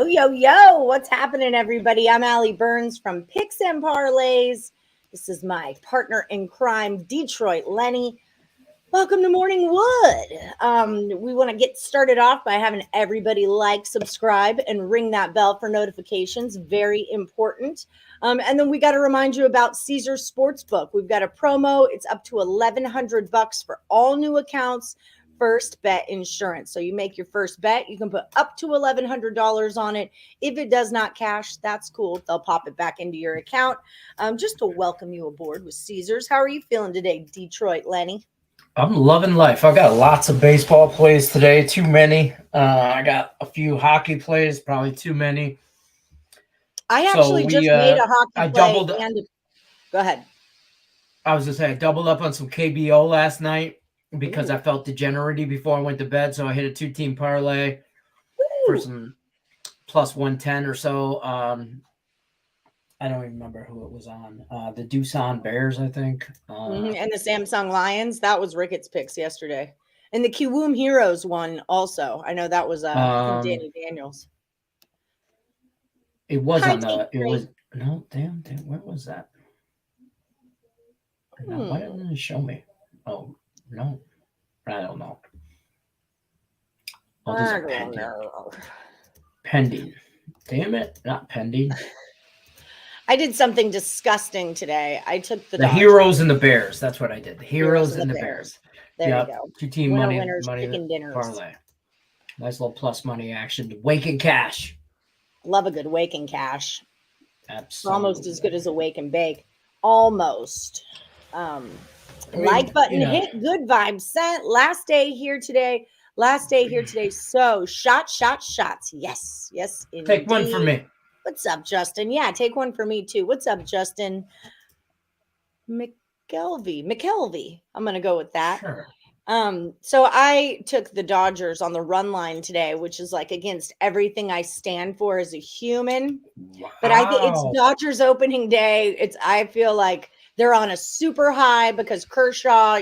Yo, what's happening, everybody? I'm Allie Burns from Picks and Parlays. This is my partner in crime, Detroit Lenny. Welcome to Morning Wood. We want to get started off by having everybody like, subscribe, and ring that bell for notifications. Very important. And then we got to remind you about Caesars Sportsbook. We've got a promo. It's up to $1,100 for all new accounts. First bet insurance. So you make your first bet, you can put up to $1,100 on it. If it does not cash, that's cool. They'll pop it back into your account. Just to welcome you aboard with Caesars. How are you feeling today, Detroit Lenny? I'm loving life. I got lots of baseball plays today. Too many. I got a few hockey plays, probably too many. I actually just made a hockey play. Go ahead. I was just saying, I doubled up on some KBO last night because I felt degenerate before I went to bed. So I hit a 2-team parlay for some plus 110 or so. I don't even remember who it was on. The Doosan Bears, I think. And the Samsung Lions. That was Ricketts' picks yesterday. And the Kiwoom Heroes one also. I know that was Danny Daniels. It was on the – it was – no, damn. Where was that? No, why didn't it show me? Oh, no. I don't know. Oh, this is pending. Pending. Damn it. Not pending. I did something disgusting today. I took the Heroes and the Bears. That's what I did. The Heroes and the Bears. There you go. 2-team money chicken dinners. Parlay. Nice little plus money action. Wake and cash. Love a good wake and cash. Absolutely. Almost as good as a wake and bake. Almost. Like button hit, good vibes sent. Last day here today. So shots. Yes. Indeed. Take one for me. What's up, Justin? Yeah, take one for me too. What's up, Justin? McKelvey. I'm gonna go with that. Sure. So I took the Dodgers on the run line today, which is like against everything I stand for as a human. Wow. But I think it's Dodgers opening day. I feel like they're on a super high because Kershaw,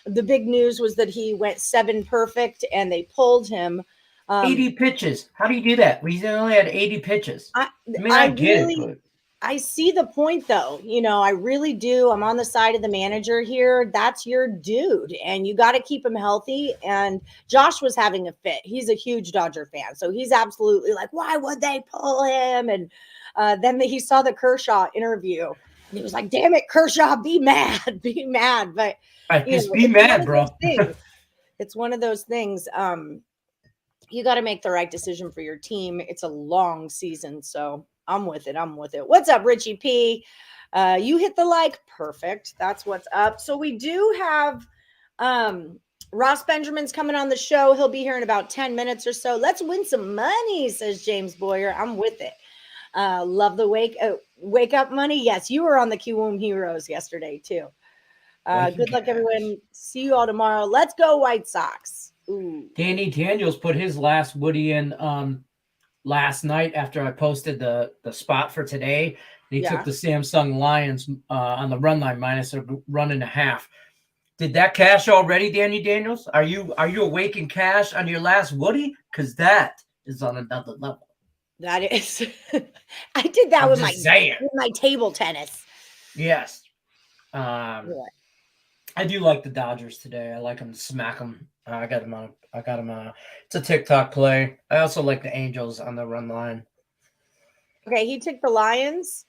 the big news was that he went 7 perfect and they pulled him. 80 pitches. How do you do that? He only had 80 pitches. I get it. But... I see the point, though. I really do. I'm on the side of the manager here. That's your dude, and you got to keep him healthy. And Josh was having a fit. He's a huge Dodger fan, so he's absolutely like, why would they pull him? And then he saw the Kershaw interview, and he was like, damn it, Kershaw, be mad. But be mad, bro. It's one of those things. You got to make the right decision for your team. It's a long season, so I'm with it. What's up, Richie P? You hit the like. Perfect. That's what's up. So we do have Ross Benjamin's coming on the show. He'll be here in about 10 minutes or so. Let's win some money, says James Boyer. I'm with it. Love the wake up money. Yes, you were on the Kiwoom Heroes yesterday, too. Good luck, everyone. See you all tomorrow. Let's go, White Sox. Ooh. Danny Daniels put his last Woody in last night after I posted the spot for today. And he took the Samsung Lions on the run line minus a run and a half. Did that cash already, Danny Daniels? Are you awake in cash on your last Woody? Because that is on another level. That is. I did that with my table tennis. Yes. I do like the Dodgers today. I like them to smack them. I got him on. It's a TikTok play. I also like the Angels on the run line. Okay, he took the Lions.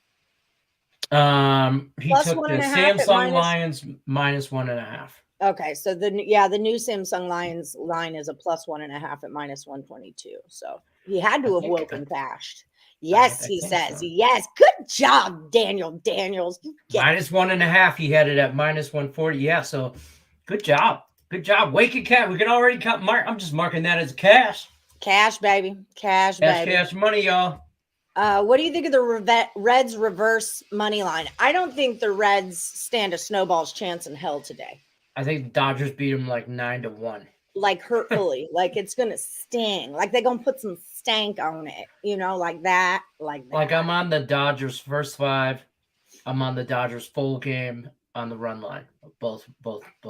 He plus took the Samsung Lions minus 1.5. Okay, so the new Samsung Lions line is a plus 1.5 at minus 122. So he had to have woken cashed. Yes, he says. So. Yes, good job, Daniels. Minus 1.5. He had it at minus 140. Yeah, so good job. Good job. Wake and cash. We can already cut I'm just marking that as cash. Cash, baby. Cash, baby. Cash money, y'all. What do you think of the Reds reverse money line? I don't think the Reds stand a snowball's chance in hell today. I think the Dodgers beat them like 9-1. Like hurtfully. Like it's going to sting. Like they're going to put some stank on it. Like that. Like I'm on the Dodgers first 5. I'm on the Dodgers full game on the run line. Both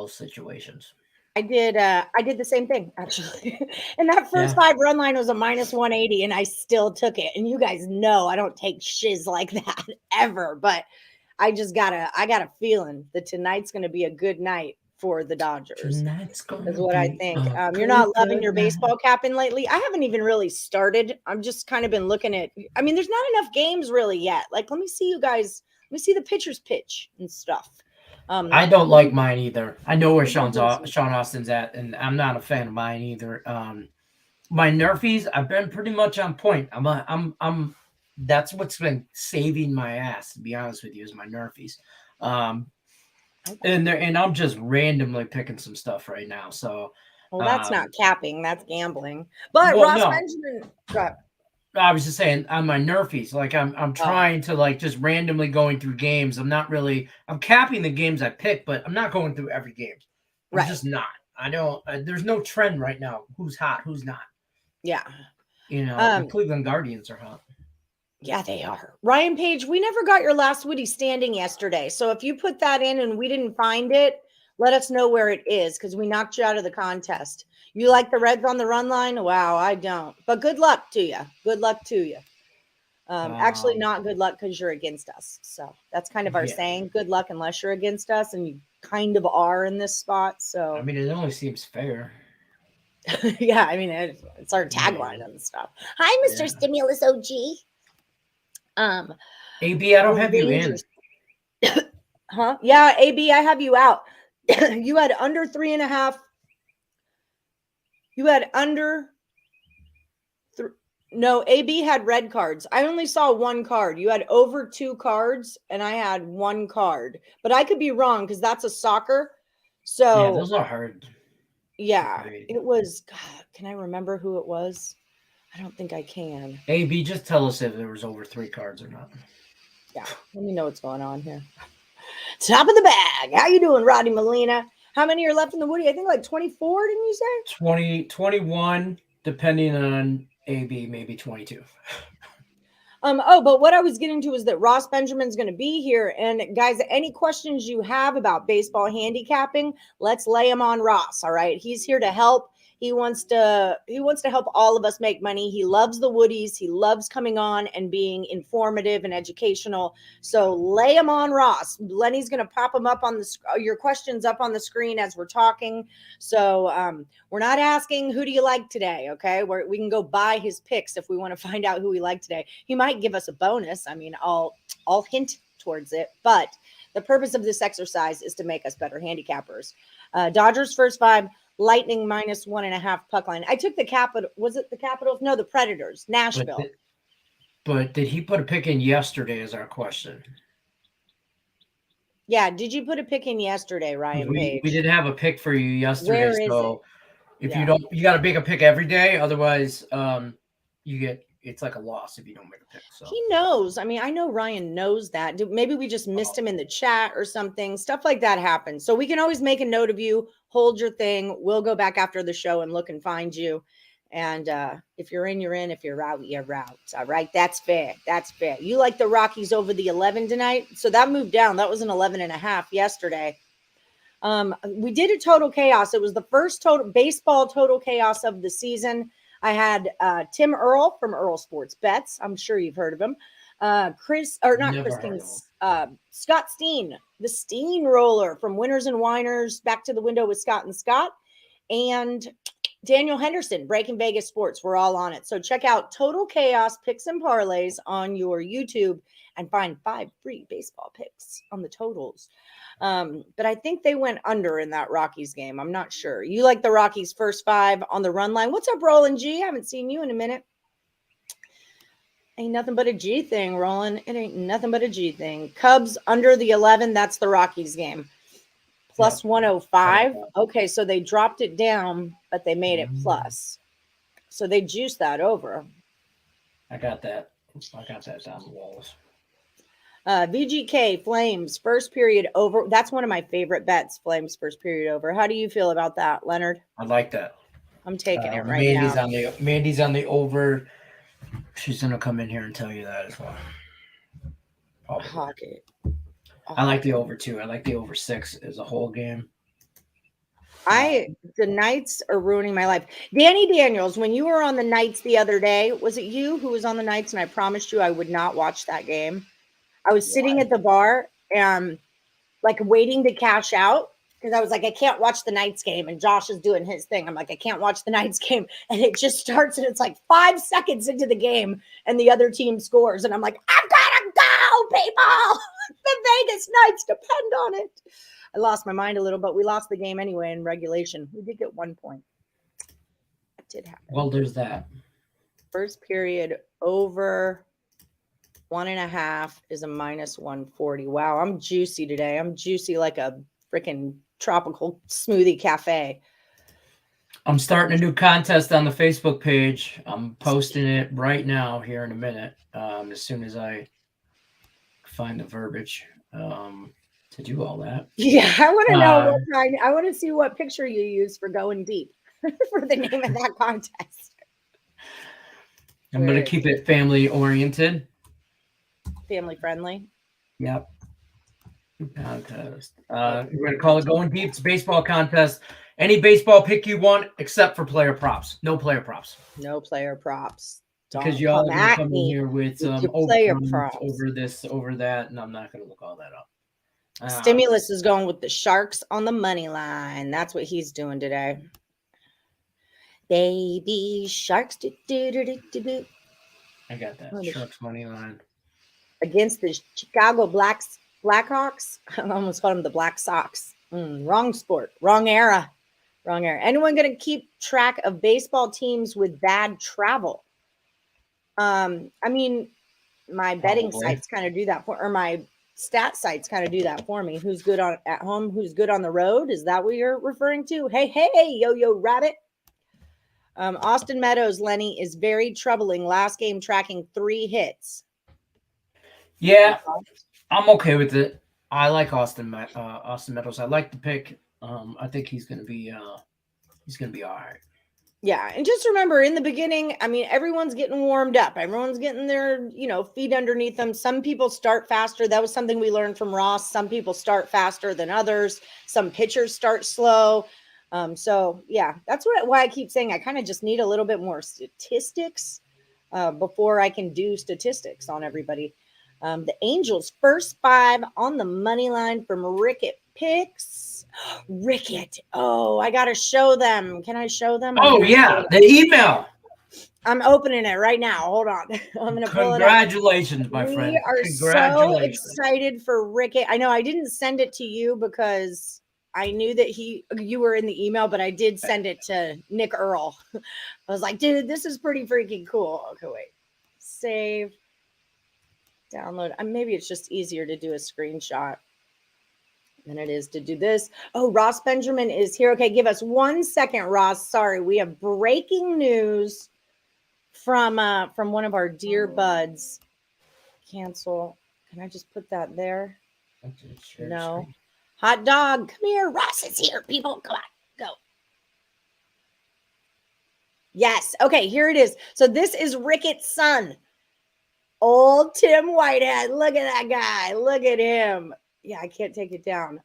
situations. I did the same thing actually. And that first Yeah. 5 run line was a minus 180 and I still took it. And you guys know I don't take shiz like that ever, but I got a feeling that tonight's going to be a good night for the Dodgers. Tonight's Is gonna what I be think. a You're not loving good your night. baseball capping lately. I haven't even really started. I'm just kind of been looking at. I mean, there's not enough games really yet. Like, let me see you guys. Let me see the pitchers pitch and stuff. I don't like mine either. I know where Sean Awesome. Austin's at, and I'm not a fan of mine either. My Nerfies, I've been pretty much on point. I'm. That's what's been saving my ass, to be honest with you, is my Nerfies. And I'm just randomly picking some stuff right now. So, Well, that's not capping. That's gambling. But well, Ross no, Benjamin. Go ahead. I was just saying on my Nerfies, like I'm trying to like just randomly going through games. I'm capping the games I pick, but I'm not going through every game. I'm just not. I don't. There's no trend right now. Who's hot? Who's not? Yeah. The Cleveland Guardians are hot. Yeah, they are. Ryan Page, we never got your last Woody standing yesterday. So if you put that in and we didn't find it, let us know where it is because we knocked you out of the contest. You like the Reds on the run line? Wow, I don't. But good luck to you. Good luck to you. Actually, not good luck because you're against us. So that's kind of our saying. Good luck unless you're against us, and you kind of are in this spot. So I mean, it only seems fair. yeah, I mean it's our tagline and stuff. Hi, Mr. Stimulus OG. AB, I don't have you in. Huh? Yeah, AB, I have you out. You had under 3.5. You had under. No, AB had red cards. I only saw 1 card. You had over 2 cards, and I had 1 card. But I could be wrong because that's a soccer. So yeah, those are hard. Yeah, it was. God, can I remember who it was? I don't think I can. AB, just tell us if there was over 3 cards or not. Yeah, let me know what's going on here. Top of the bag. How you doing, Rodney Molina? How many are left in the Woody? I think like 24, didn't you say? 21, depending on AB, maybe 22. But what I was getting to is that Ross Benjamin's going to be here. And guys, any questions you have about baseball handicapping, let's lay them on Ross. All right. He's here to help. He wants to help all of us make money. He loves the Woodies. He loves coming on and being informative and educational. So lay them on Ross. Lenny's going to pop them up on your questions up on the screen as we're talking. So we're not asking who do you like today. Okay. We can go buy his picks if we want to find out who we like today. He might give us a bonus. I mean, I'll hint towards it, but the purpose of this exercise is to make us better handicappers. Dodgers first 5. Lightning minus 1.5 puck line. I took the Capital. Was it the Capitals? No, the Predators. Nashville. But did he put a pick in yesterday is our question. Yeah. Did you put a pick in yesterday, Ryan Page? We did have a pick for you yesterday. Where is so it? If you don't, you got to make a pick every day. Otherwise, it's like a loss if you don't make a pick. So he knows. I mean, I know Ryan knows that. Maybe we just missed him in the chat or something. Stuff like that happens. So we can always make a note of you. Hold your thing. We'll go back after the show and look and find you. And if you're in, you're in. If you're out, you're out. All right. That's fair. That's fair. You like the Rockies over the 11 tonight. So that moved down. That was an 11.5 yesterday. We did a total chaos. It was the first baseball total chaos of the season. I had Tim Earl from Earl Sports Bets. I'm sure you've heard of him. Scott Steen, the Steamroller from Winners and Winers, Back to the Window with Scott and Scott, and Daniel Henderson, Breaking Vegas Sports. We're all on it. So check out Total Chaos Picks and Parlays on your YouTube and find 5 free baseball picks on the totals. But I think they went under in that Rockies game. I'm not sure. You like the Rockies first 5 on the run line. What's up, Roland G? I haven't seen you in a minute. Ain't nothing but a G thing, Roland. It ain't nothing but a G thing. Cubs under the 11. That's the Rockies game. Plus 105. Okay, so they dropped it down, but they made it plus. So they juiced that over. I got that down the walls. VGK Flames first period over. That's one of my favorite bets. Flames first period over. How do you feel about that, Leonard? I like that. I'm taking it right now. Mandy's on the over. She's gonna come in here and tell you that as well. I like the over too. I like the over 6 as a whole game. The Knights are ruining my life. Danny Daniels, when you were on the Knights the other day, was it you who was on the Knights? And I promised you I would not watch that game. I was sitting at the bar and like waiting to cash out because I was like, I can't watch the Knights game. And Josh is doing his thing. I'm like, I can't watch the Knights game. And it just starts and it's like 5 seconds into the game and the other team scores. And I'm like, I've got to go, people. The Vegas Knights depend on it. I lost my mind a little, but we lost the game anyway in regulation. We did get 1 point. That did happen. Well, there's that. First period over 1.5 is a minus 140. Wow, I'm juicy today. I'm juicy like a freaking tropical smoothie cafe. I'm starting a new contest on the Facebook page. I'm posting it right now here in a minute. As soon as I find the verbiage to do all that. Yeah, I want to know what kind. I want to see what picture you use for going deep for the name of that contest. I'm going to keep it family oriented. Family friendly. Yep. Contest. We're going to call it Going Deep. It's a baseball contest. Any baseball pick you want, except for player props. No player props. No player props. Because y'all are coming here with some player props over this, over that, and I'm not going to look all that up. Stimulus is going with the Sharks on the money line. That's what he's doing today. Baby Sharks. Do, do, do, do, do, do. I got that. Sharks money line. Against the Chicago Blackhawks. I almost called them the Black Sox. Wrong sport. Wrong era. Wrong era. Anyone going to keep track of baseball teams with bad travel? I mean, my betting sites kind of do that or my stat sites kind of do that for me. Who's good at home? Who's good on the road? Is that what you're referring to? Hey, yo, rabbit. Austin Meadows, Lenny, is very troubling. Last game tracking 3 hits. Yeah, I'm okay with it. I like Austin Meadows. I like the pick. I think he's gonna be all right. Yeah, and just remember, in the beginning, I mean, everyone's getting warmed up. Everyone's getting their, feet underneath them. Some people start faster. That was something we learned from Ross. Some people start faster than others. Some pitchers start slow. So yeah, that's why I keep saying I kind of just need a little bit more statistics before I can do statistics on everybody. The Angels first 5 on the money line from Rickett picks. Rickett. Oh, I got to show them. Can I show them? Oh, yeah. The email. I'm opening it right now. Hold on. I'm going to pull it up. Congratulations, my friend. We are so excited for Rickett. I know I didn't send it to you because I knew that you were in the email, but I did send it to Nick Earl. I was like, dude, this is pretty freaking cool. Okay, wait. Save. Download. Maybe it's just easier to do a screenshot than it is to do this. Oh, Ross Benjamin is here. Okay, give us 1 second, Ross. Sorry, we have breaking news from one of our dear buds. Cancel. Can I just put that there? No. Screen. Hot dog, come here. Ross is here, people. Come on, go. Yes. Okay, here it is. So this is Rickett's son. Old Tim Whitehead. Look at that guy. Look at him. Yeah, I can't take it down.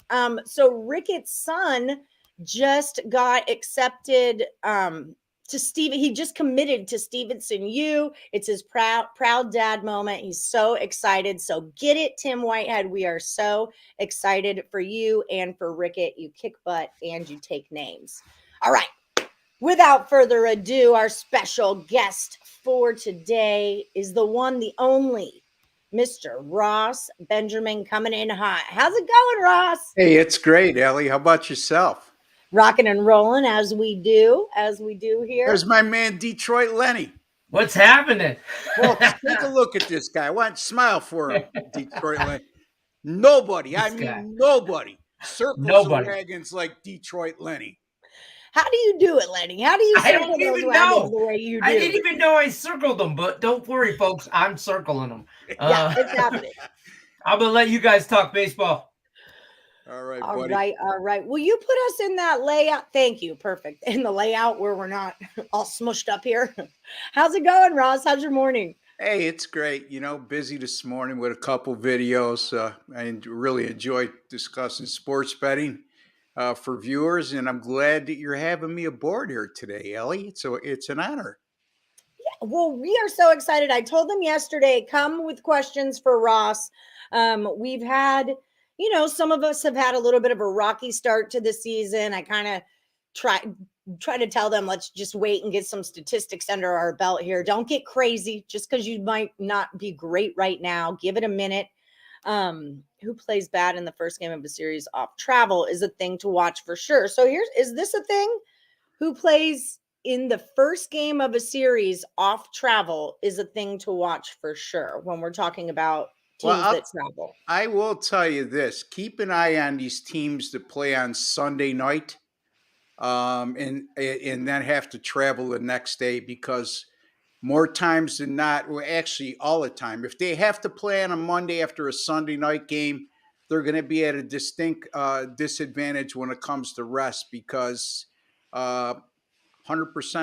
So Rickett's son just got accepted to Steven. He just committed to Stevenson U. It's his proud dad moment. He's so excited. So get it, Tim Whitehead. We are so excited for you and for Rickett. You kick butt and you take names. All right. Without further ado, our special guest for today is the one, the only, Mr. Ross Benjamin, coming in hot. How's it going, Ross? Hey, it's great, Ellie. How about yourself? Rocking and rolling as we do here. There's my man, Detroit Lenny. What's happening? Well, take a look at this guy. Why don't you smile for him, Detroit Lenny? Nobody, nobody circles the wagons like Detroit Lenny. How do you do it, Lenny? How do you circle those wagons the way you do? I didn't even know I circled them, but don't worry, folks. I'm circling them. Yeah, it's happening. I'm going to let you guys talk baseball. All right, buddy. All right. Will you put us in that layout? Thank you. Perfect. In the layout where we're not all smushed up here. How's it going, Ross? How's your morning? Hey, it's great. Busy this morning with a couple videos. I really enjoyed discussing sports betting. for viewers, and I'm glad that you're having me aboard here today, Ellie. So it's an honor. Well, we are so excited. I told them yesterday, come with questions for Ross. We've had, some of us have had a little bit of a rocky start to the season. I kind of try to tell them, let's just wait and get some statistics under our belt here. Don't get crazy just because you might not be great right now. Give it a minute. Who plays bad in the first game of a series off travel is a thing to watch for sure. So is this a thing? Who plays in the first game of a series off travel is a thing to watch for sure when we're talking about teams that travel. I will tell you this: keep an eye on these teams that play on Sunday night, and then have to travel the next day, because more times than not, well, actually all the time, if they have to play on a Monday after a Sunday night game, they're going to be at a distinct disadvantage when it comes to rest, because 100%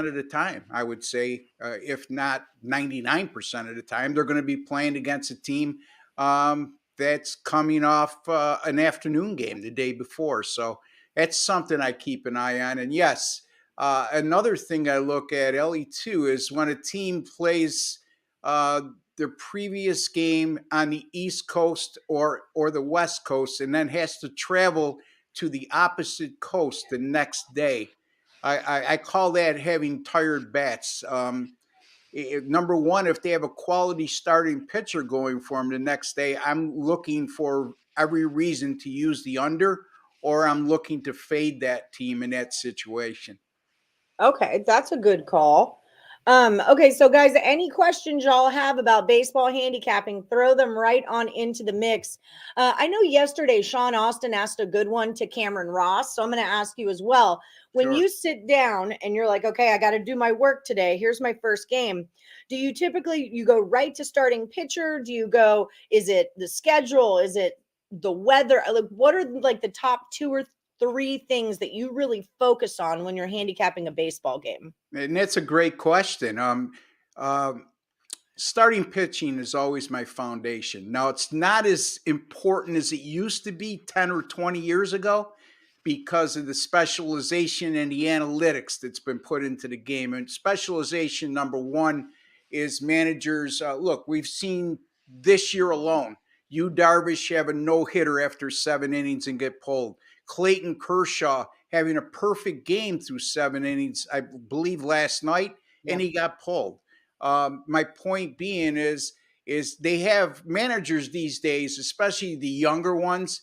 of the time, I would say, if not 99% of the time, they're going to be playing against a team that's coming off an afternoon game the day before. So that's something I keep an eye on. And yes, another thing I look at, Ellie, too, is when a team plays their previous game on the East Coast or the West Coast, and then has to travel to the opposite coast the next day. I call that having tired bats. Number one, if they have a quality starting pitcher going for them the next day, I'm looking for every reason to use the under, or I'm looking to fade that team in that situation. Okay, that's a good call. Okay, so guys, any questions y'all have about baseball handicapping, throw them right on into the mix. I know yesterday Sean Austin asked a good one to Cameron Ross, so I'm going to ask you as well. When Sure. you sit down and you're like, okay, I got to do my work today. Here's my first game. Do you typically go right to starting pitcher? Do you go? Is it the schedule? Is it the weather? Like, what are like the top 2 or 3 things that you really focus on when you're handicapping a baseball game? And that's a great question. Starting pitching is always my foundation. Now, it's not as important as it used to be 10 or 20 years ago, because of the specialization and the analytics that's been put into the game. And specialization, number one, is managers. Look, we've seen this year alone, Yu Darvish have a no-hitter after 7 innings and get pulled. Clayton Kershaw having a perfect game through 7 innings, I believe, last night, and he got pulled. My point being is they have managers these days, especially the younger ones,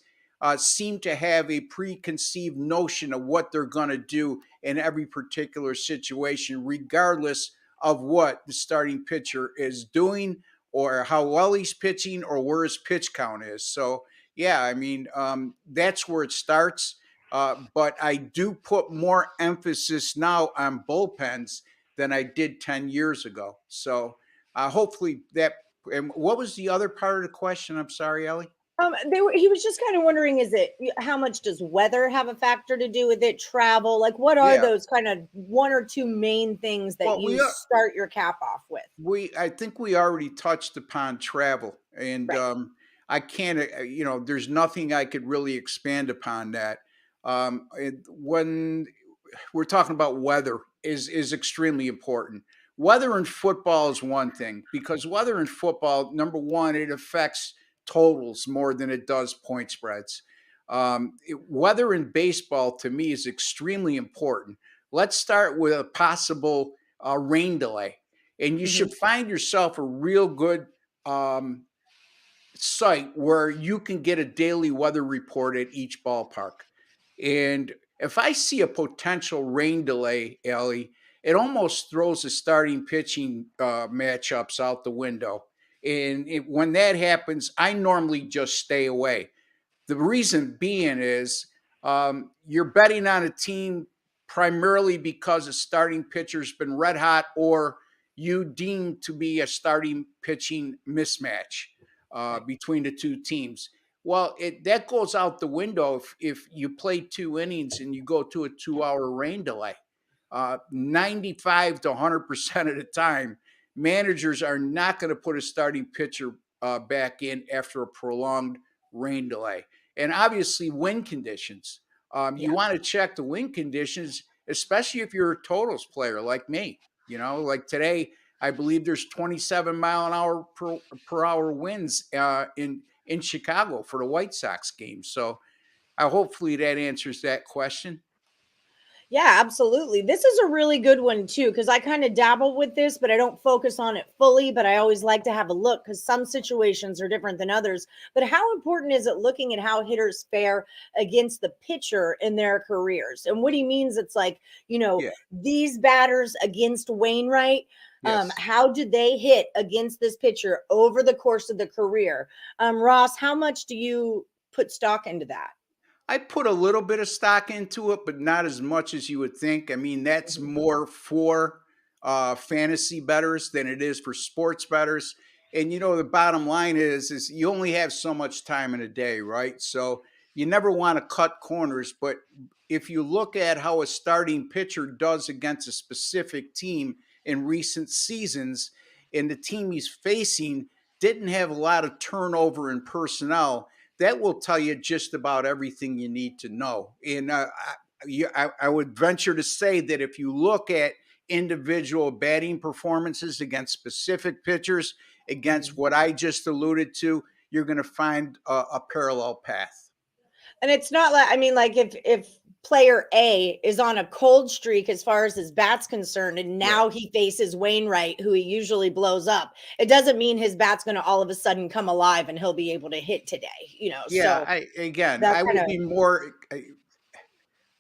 seem to have a preconceived notion of what they're going to do in every particular situation, regardless of what the starting pitcher is doing, or how well he's pitching, or where his pitch count is. So, yeah, I mean, that's where it starts. But I do put more emphasis now on bullpens than I did 10 years ago. So hopefully that. And what was the other part of the question? I'm sorry, Ellie. He was just kind of wondering, how much does weather have a factor to do with it? Travel, like what are those kind of 1 or 2 main things that you start your cap off with? I think we already touched upon travel, and right. I can't, there's nothing I could really expand upon that. When we're talking about weather is extremely important. Weather in football is one thing, because weather in football, number one, it affects totals more than it does point spreads. Weather in baseball, to me, is extremely important. Let's start with a possible rain delay. And you should find yourself a real good site where you can get a daily weather report at each ballpark. And if I see a potential rain delay, Ellie, it almost throws the starting pitching matchups out the window. And when that happens, I normally just stay away. The reason being is you're betting on a team primarily because a starting pitcher's been red hot, or you deem to be a starting pitching mismatch between the two teams. Well, that goes out the window if you play 2 innings and you go to a 2-hour rain delay. 95 to 100% of the time, managers are not going to put a starting pitcher back in after a prolonged rain delay. And obviously, wind conditions You want to check the wind conditions, especially if you're a totals player like me. Like today, I believe there's 27-mile-an-hour per hour winds in Chicago for the White Sox game. So hopefully that answers that question. Yeah, absolutely. This is a really good one too, because I kind of dabble with this, but I don't focus on it fully. But I always like to have a look because some situations are different than others. But how important is it looking at how hitters fare against the pitcher in their careers? And what he means, it's like, Yeah. these batters against Wainwright, Yes. how do they hit against this pitcher over the course of the career? Ross, how much do you put stock into that? I put a little bit of stock into it, but not as much as you would think. I mean, that's Mhm. more for fantasy bettors than it is for sports bettors. And the bottom line is you only have so much time in a day, right? So you never want to cut corners. But if you look at how a starting pitcher does against a specific team in recent seasons, and the team he's facing didn't have a lot of turnover in personnel, that will tell you just about everything you need to know. And I would venture to say that if you look at individual batting performances against specific pitchers, against what I just alluded to, you're going to find a parallel path. And it's not like, I mean, like if player A is on a cold streak as far as his bat's concerned, and Right. now he faces Wainwright, who he usually blows up, it doesn't mean his bat's going to all of a sudden come alive and he'll be able to hit today, Yeah. So that I kind would of, be more.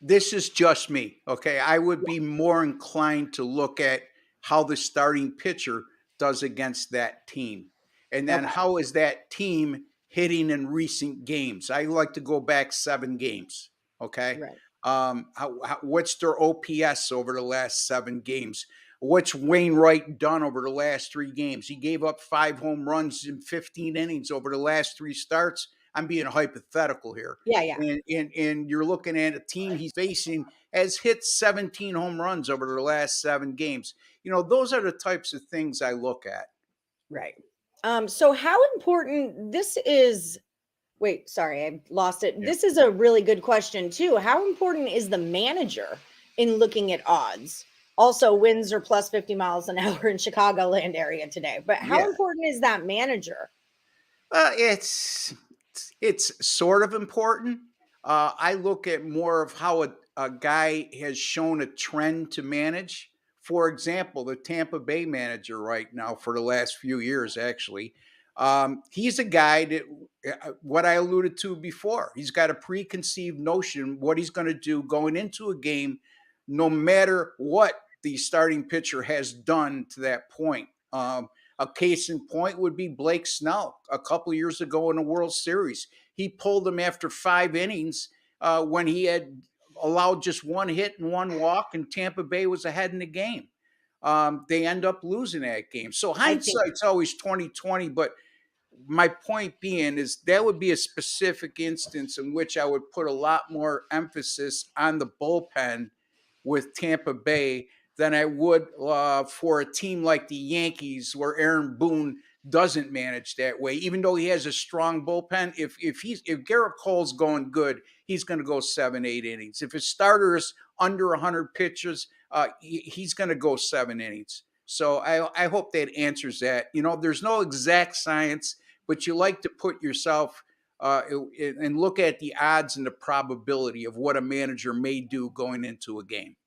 This is just me. Okay. I would yeah, be more inclined to look at how the starting pitcher does against that team. And then okay, how is that team hitting in recent games? I like to go back 7 games. Okay. right. What's their OPS over the last 7 games? What's Wainwright done over the last 3 games? He gave up 5 home runs in 15 innings over the last 3 starts. I'm being hypothetical here. Yeah, yeah, And you're looking at a team he's facing has hit 17 home runs over the last 7 games. Those are the types of things I look at. right. So how important this is, wait, sorry, I lost it. Yeah. This is a really good question too. How important is the manager in looking at odds? Also, winds are plus 50 miles an hour in Chicagoland area today. But how Yeah. important is that manager? It's sort of important. I look at more of how a guy has shown a trend to manage. For example, the Tampa Bay manager right now for the last few years, actually, he's a guy that what I alluded to before. He's got a preconceived notion what he's going to do going into a game, no matter what the starting pitcher has done to that point. A case in point would be Blake Snell a couple of years ago in the World Series. He pulled him after 5 innings when he had allowed just 1 hit and 1 walk, and Tampa Bay was ahead in the game. They end up losing that game. So I think, hindsight's always 20/20, but my point being is that would be a specific instance in which I would put a lot more emphasis on the bullpen with Tampa Bay than I would for a team like the Yankees, where Aaron Boone doesn't manage that way. Even though he has a strong bullpen, if Garrett Cole's going good, he's going to go 7-8 innings. If his starter is under 100 pitches, he's going to go 7 innings. So I hope that answers that. There's no exact science, but you like to put yourself and look at the odds and the probability of what a manager may do going into a game.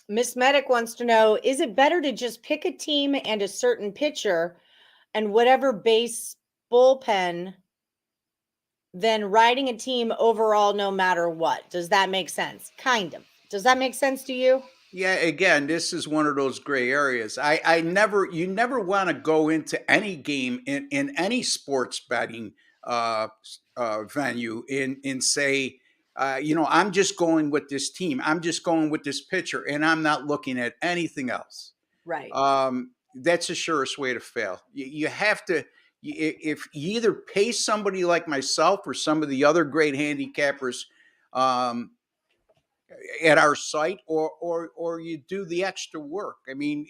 Miss Medic wants to know, is it better to just pick a team and a certain pitcher and whatever base bullpen than riding a team overall no matter what? Does that make sense? Kind of. Does that make sense to you? Yeah, again, this is one of those gray areas. You never want to go into any game in any sports betting venue and say, I'm just going with this team. I'm just going with this pitcher, and I'm not looking at anything else. Right. That's the surest way to fail. You have to, if you either pay somebody like myself or some of the other great handicappers, at our site, or you do the extra work. I mean,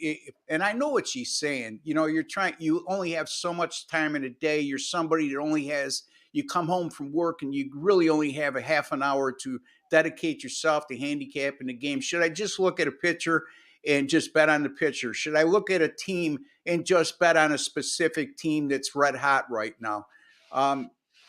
and I know what she's saying. You only have so much time in a day. You're somebody that only has you come home from work and you really only have a half an hour to dedicate yourself to handicapping the game. Should I just look at a pitcher and just bet on the pitcher? Should I look at a team and just bet on a specific team that's red hot right now?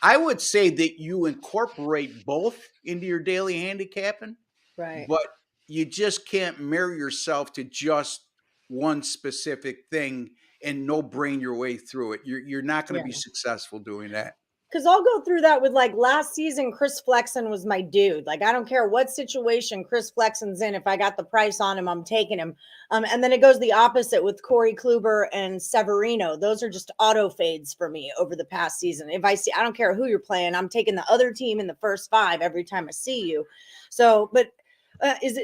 I would say that you incorporate both into your daily handicapping, Right. but you just can't marry yourself to just one specific thing and no brain your way through it. You're not going to be successful doing that. Because I'll go through that with like last season, Chris Flexen was my dude. Like, I don't care what situation Chris Flexen's in. If I got the price on him, I'm taking him. And then it goes the opposite with Corey Kluber and Severino. Those are just auto fades for me over the past season. If I see, I don't care who you're playing, I'm taking the other team in the first 5 every time I see you. So, but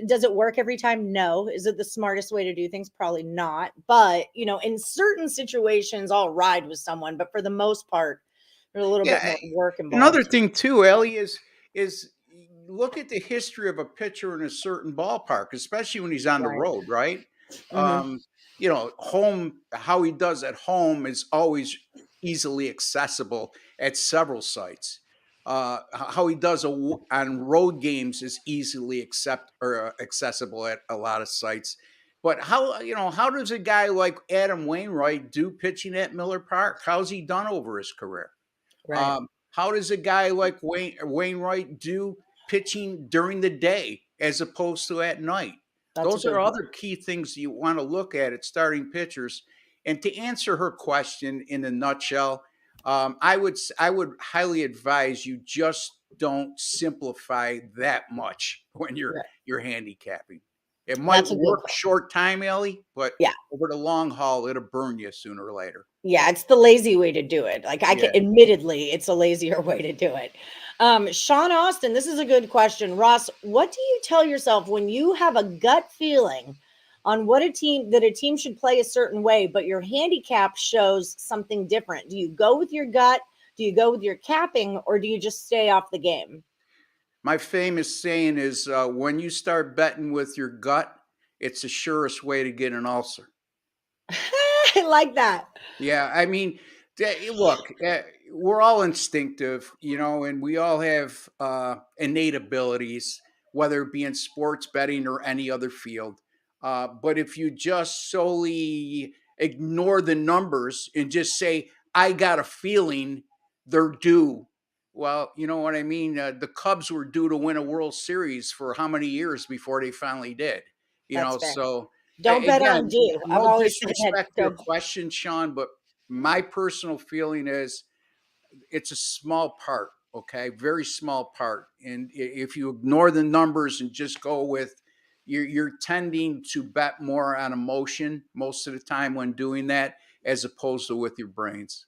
does it work every time? No. Is it the smartest way to do things? Probably not. But, you know, in certain situations, I'll ride with someone. But for the most part, there's a little bit more work involved. Another thing too, Ellie, is look at the history of a pitcher in a certain ballpark, especially when he's on the road, right? You know, home, how he does at home is always easily accessible at several sites. How he does on road games is easily accessible at a lot of sites. But how does a guy like Adam Wainwright do pitching at Miller Park? How's he done over his career? Right. How does a guy like Wainwright do pitching during the day as opposed to at night? Those are other key things you want to look at starting pitchers. And to answer her question in a nutshell, I would highly advise you just don't simplify that much when you're handicapping. It might work short time, Ellie, but over the long haul, it'll burn you sooner or later. Yeah, it's the lazy way to do it. Like admittedly, it's a lazier way to do it. Sean Austin, this is a good question. Ross, what do you tell yourself when you have a gut feeling on what a team should play a certain way, but your handicap shows something different? Do you go with your gut? Do you go with your capping, or do you just stay off the game? My famous saying is, when you start betting with your gut, it's the surest way to get an ulcer. I like that. Yeah, I mean, look, we're all instinctive, you know, and we all have innate abilities, whether it be in sports betting or any other field. But if you just solely ignore the numbers and just say, I got a feeling they're due. Well, you know what I mean? The Cubs were due to win a World Series for how many years before they finally did? So don't bet on due. I've always disrespect your question, Sean, but my personal feeling is it's a small part, okay? Very small part. And if you ignore the numbers and just go with, you're tending to bet more on emotion most of the time when doing that, as opposed to with your brains.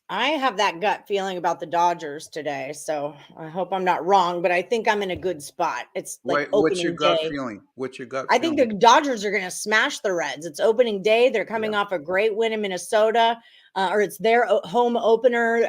I have that gut feeling about the Dodgers today, so I hope I'm not wrong, but I think I'm in a good spot. It's like what's your gut day. feeling? What's your gut I feeling? think the Dodgers are going to smash the Reds. It's opening day. They're coming off a great win in Minnesota, or it's their home opener.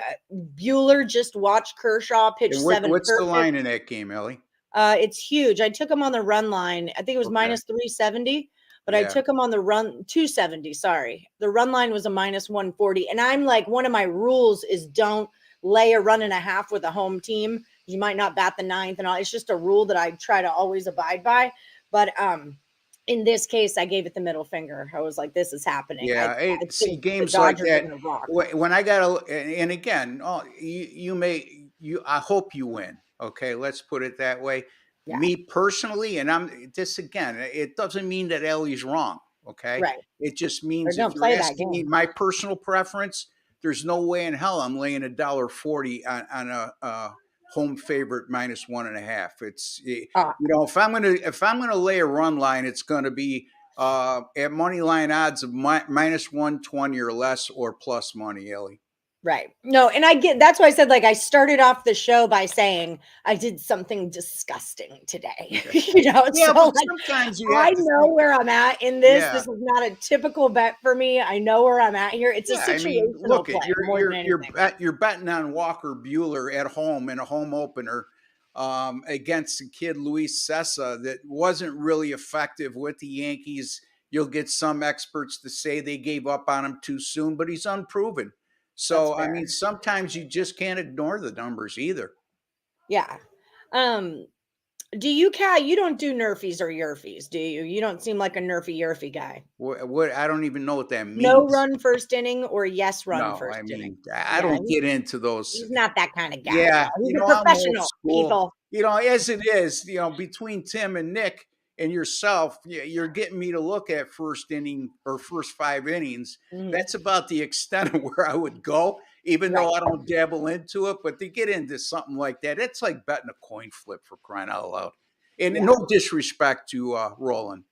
Bueller just watched Kershaw pitch 7. What's the line in that game, Ellie? It's huge. I took him on the run line. I think it was minus 370. But I took him on the run 270. Sorry. The run line was a minus 140. And I'm like, one of my rules is don't lay a run and a half with a home team. You might not bat the 9th and all. It's just a rule that I try to always abide by. But in this case, I gave it the middle finger. I was like, this is happening. Yeah. I see games like that. When I got and again, I hope you win. Okay. Let's put it that way. Yeah. Me personally, and it doesn't mean that Ellie's wrong. Okay. Right. It just means if you're asking me my personal preference, there's no way in hell I'm laying $1.40 on a home favorite minus 1.5. It's if I'm gonna lay a run line, it's gonna be at money line odds of minus 120 or less, or plus money, Ellie. Right. No, and that's why I said, like, I started off the show by saying I did something disgusting today. Yeah, so but sometimes I know where I'm at in this. Yeah. This is not a typical bet for me. I know where I'm at here. It's a situational play. You're betting on Walker Bueller at home in a home opener against the kid Luis Cessa that wasn't really effective with the Yankees. You'll get some experts to say they gave up on him too soon, but he's unproven. So, I fair. mean, sometimes you just can't ignore the numbers either. Yeah. Do you, Cal, you don't do Nerfies or Yerfies, do you? You don't seem like a Nerfy Yerfy guy. What I don't even know what that means. No run first inning or yes run No, first I inning. mean, I don't get into those. He's not that kind of guy. Yeah, He's you a know, I'm old professional, school. people. You know, as it is, you know, between Tim and Nick and yourself, you're getting me to look at first inning or first 5 innings. Mhm. That's about the extent of where I would go, even though I don't dabble into it. But to get into something like that, it's like betting a coin flip, for crying out loud. And no disrespect to Roland.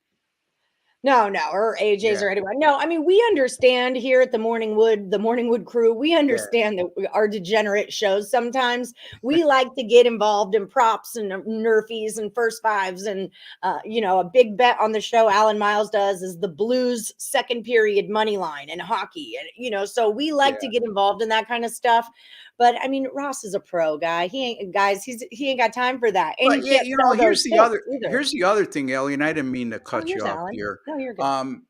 No, or AJ's or anyone. No, I mean, we understand here at the Morningwood crew, we understand that we are degenerate shows sometimes. We like to get involved in props and Nerfies and first fives. And, a big bet on the show Alan Miles does is the Blues second period money line in hockey. And, so we like to get involved in that kind of stuff. But I mean, Ross is a pro guy. He ain't got time for that. And But he can't sell here's those the other thing, Ellie, and I didn't mean to cut you off Alan. here. No, you're good.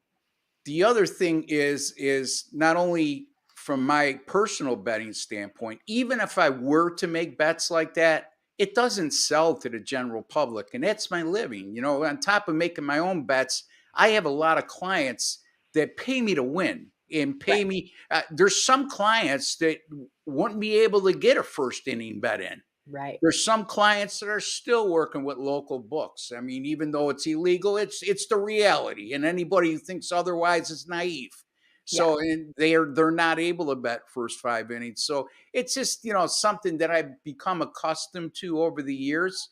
The other thing is not only from my personal betting standpoint, even if I were to make bets like that, it doesn't sell to the general public, and that's my living. You know, on top of making my own bets, I have a lot of clients that pay me to win and pay me. There's some clients that wouldn't be able to get a first inning bet in. Right. There's some clients that are still working with local books. I mean, even though it's illegal, it's the reality. And anybody who thinks otherwise is naive. So and they're not able to bet first 5 innings. So it's just, something that I've become accustomed to over the years.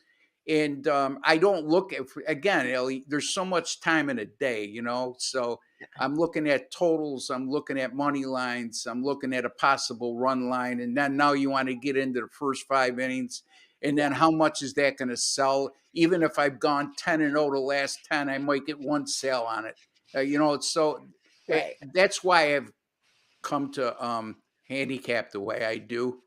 And I don't look at, again, Ellie, there's so much time in a day, so I'm looking at totals, I'm looking at money lines, I'm looking at a possible run line. And then now you want to get into the first 5 innings. And then how much is that going to sell? Even if I've gone 10-0 the last 10, I might get one sale on it. So that's why I've come to handicap the way I do.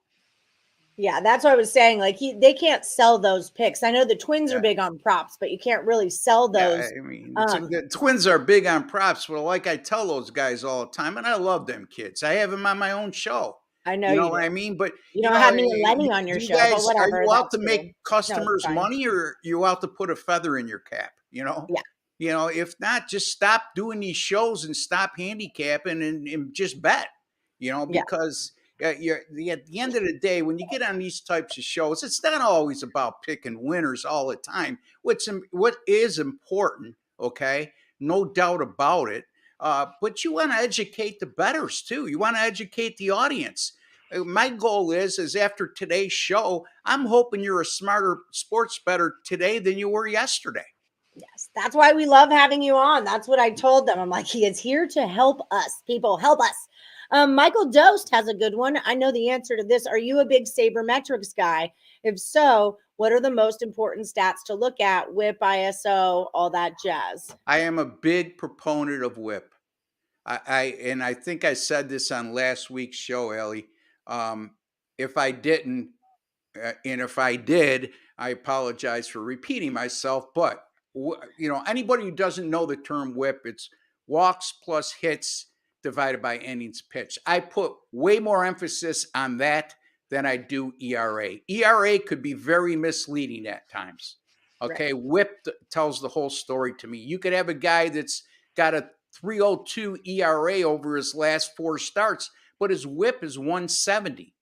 Yeah, that's what I was saying. Like they can't sell those picks. I know the Twins are big on props, but you can't really sell those. Yeah, I mean, the Twins are big on props. Well, like I tell those guys all the time, and I love them kids. I have them on my own show. I know you know what I mean. But you don't have me and Lenny on your show. Guys, but whatever, are you out to make customers money, or are you out to put a feather in your cap? Yeah. If not, just stop doing these shows and stop handicapping and just bet. Because. At the end of the day, when you get on these types of shows, it's not always about picking winners all the time. What is important, okay, no doubt about it. But you want to educate the bettors too. You want to educate the audience. My goal is after today's show, I'm hoping you're a smarter sports bettor today than you were yesterday. Yes, that's why we love having you on. That's what I told them. I'm like, he is here to help us. People, help us. Michael Dost has a good one. I know the answer to this. Are you a big sabermetrics guy? If so, what are the most important stats to look at? WHIP, ISO, all that jazz. I am a big proponent of WHIP. I think I said this on last week's show, Ellie. If I didn't, and if I did, I apologize for repeating myself. But anybody who doesn't know the term WHIP, it's walks plus hits divided by innings pitched. I put way more emphasis on that than I do ERA. ERA could be very misleading at times. Okay, right. WHIP tells the whole story to me. You could have a guy that's got a 3.02 ERA over his last 4 starts, but his WHIP is 170.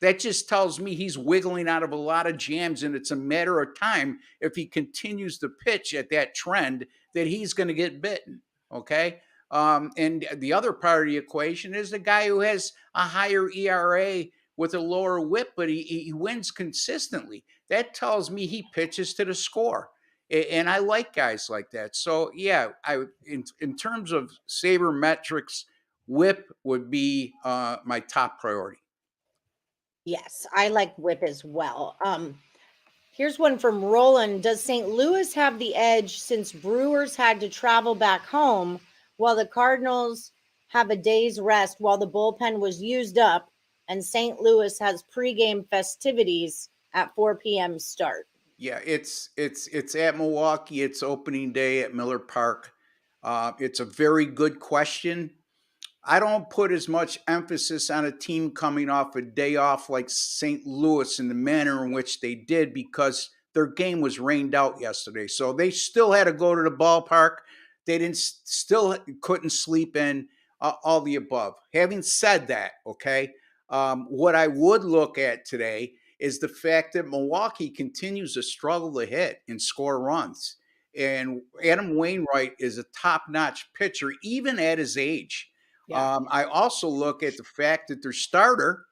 That just tells me he's wiggling out of a lot of jams, and it's a matter of time if he continues to pitch at that trend that he's going to get bitten. Okay. And the other part of the equation is the guy who has a higher ERA with a lower WHIP, but he wins consistently. That tells me he pitches to the score. And I like guys like that. So, yeah, in terms of sabermetrics, WHIP would be my top priority. Yes, I like WHIP as well. Here's one from Roland. Does St. Louis have the edge since Brewers had to travel back home while the Cardinals have a day's rest while the bullpen was used up and St. Louis has pregame festivities at 4 p.m. start? Yeah, it's at Milwaukee. It's opening day at Miller Park. It's a very good question. I don't put as much emphasis on a team coming off a day off like St. Louis in the manner in which they did, because their game was rained out yesterday. So they still had to go to the ballpark. They didn't still couldn't sleep in, all the above. Having said that, okay, what I would look at today is the fact that Milwaukee continues to struggle to hit and score runs. And Adam Wainwright is a top-notch pitcher, even at his age. Yeah. I also look at the fact that their starter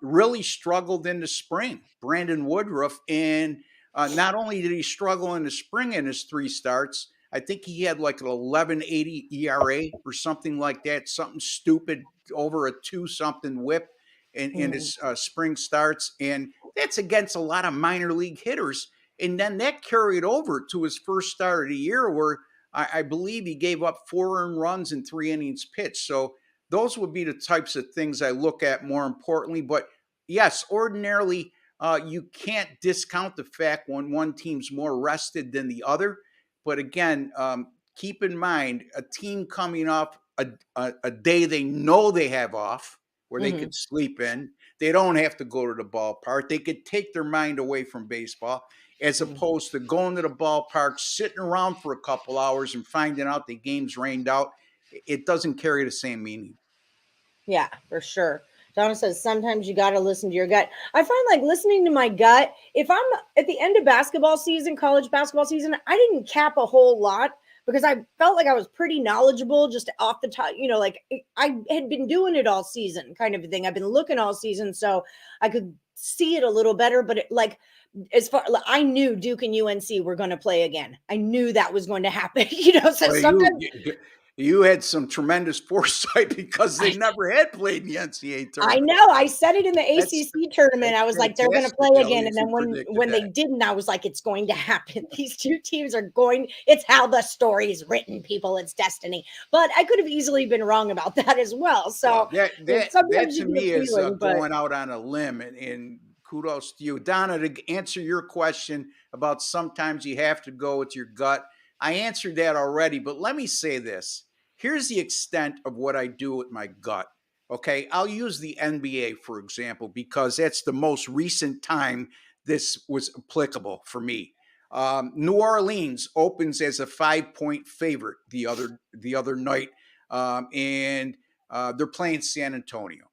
really struggled in the spring, Brandon Woodruff. And not only did he struggle in the spring in his 3 starts, I think he had like an 11.80 ERA or something like that, something stupid, over a 2-something whip in his spring starts. And that's against a lot of minor league hitters. And then that carried over to his first start of the year, where I believe he gave up 4 earned runs in 3 innings pitched. So those would be the types of things I look at more importantly. But yes, ordinarily, you can't discount the fact when one team's more rested than the other. But again, keep in mind, a team coming off a day they know they have off, where they could sleep in, they don't have to go to the ballpark, they could take their mind away from baseball, as opposed to going to the ballpark, sitting around for a couple hours and finding out the game's rained out. It doesn't carry the same meaning. Yeah, for sure. Donna says sometimes you got to listen to your gut. I find like listening to my gut, if I'm at the end of basketball season, college basketball season, I didn't cap a whole lot because I felt like I was pretty knowledgeable just off the top, like I had been doing it all season kind of a thing. I've been looking all season, so I could see it a little better, but as far, I knew Duke and UNC were going to play again. I knew that was going to happen, so Well, sometimes you had some tremendous foresight, because they never had played in the NCAA tournament. I know. I said it in the ACC tournament. I was like, they're going to play again. And then when they didn't, I was like, it's going to happen. These 2 teams are going. It's how the story is written, people. It's destiny. But I could have easily been wrong about that as well. So that to me is going out on a limb, and kudos to you. Donna, to answer your question about sometimes you have to go with your gut, I answered that already, but let me say this. Here's the extent of what I do with my gut. Okay, I'll use the NBA, for example, because that's the most recent time this was applicable for me. New Orleans opens as a 5-point favorite the other night, and they're playing San Antonio.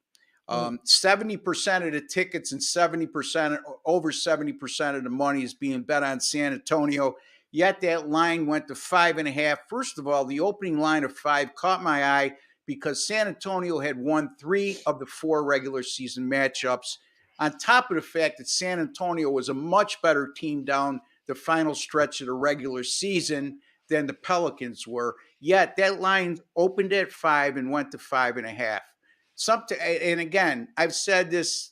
70% of the tickets and 70%, over 70% of the money is being bet on San Antonio. Yet that line went to 5.5. First of all, the opening line of 5 caught my eye because San Antonio had won 3 of the 4 regular season matchups, on top of the fact that San Antonio was a much better team down the final stretch of the regular season than the Pelicans were. Yet that line opened at 5 and went to 5.5. And again, I've said this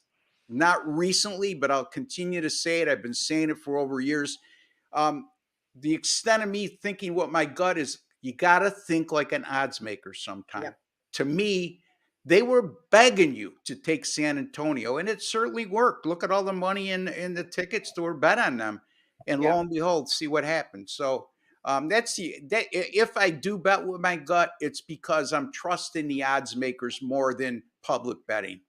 not recently, but I'll continue to say it. I've been saying it for over years. The extent of me thinking what my gut is, you got to think like an odds maker sometime. Yep. To me, they were begging you to take San Antonio, and it certainly worked. Look at all the money in the tickets that were bet on them, and lo and behold, see what happened. So if I do bet with my gut, it's because I'm trusting the odds makers more than public betting.